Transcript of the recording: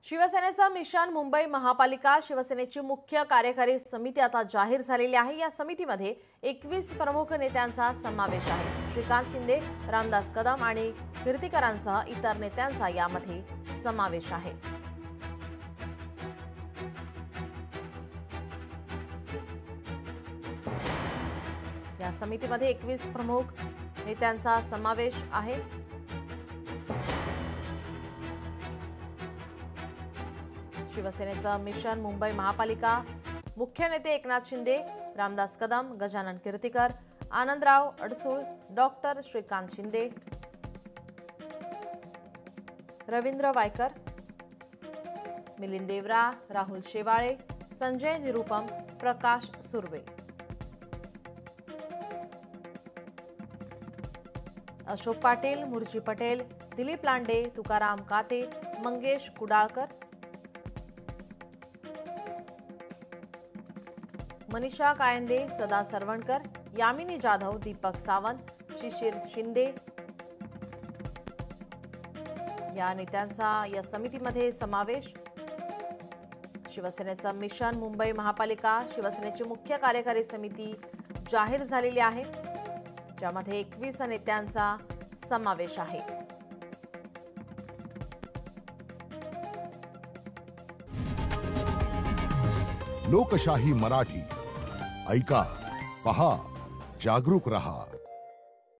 शिवसेनेचा मिशन मुंबई महापालिका शिवसेनेची मुख्य कार्यकारी समिती आता जाहीर झालेली आहे। या समितीमध्ये 21 प्रमुख नेत्यांचा समावेश आहे। श्रीकांत शिंदे, रामदास कदम आणि कीर्तिकरांसह इतर नेत्यांचा यामध्ये समावेश आहे। या समितीमध्ये 21 प्रमुख नेत्यांचा समावेश आहे। शिवसेनेचं मिशन मुंबई महापालिका मुख्य नेते एकनाथ शिंदे, रामदास कदम, गजानन कीर्तिकर, आनंदराव अडसूळ, डॉक्टर श्रीकांत शिंदे, रवींद्र वायकर, मिलिंद देवरा, राहुल शेवाळे, संजय निरुपम, प्रकाश सुर्वे, अशोक पाटील, मुर्जी पटेल, दिलीप लांडे, तुकाराम काते, मंगेश कुडाळकर, मनीषा कायंदे, सदा सरवणकर, यामिनी जाधव, दीपक सावंत, शिशिर शिंदे या नेत्यांचा या समितीमध्ये समावेश। शिवसेनेचं मिशन मुंबई महापालिका शिवसेनेची मुख्य कार्यकारी समिती जाहीर झालेली आहे, ज्यामध्ये 21 नेत्यांचा समावेश आहे। लोकशाही मराठी ऐका, पहा, जागरूक रहा।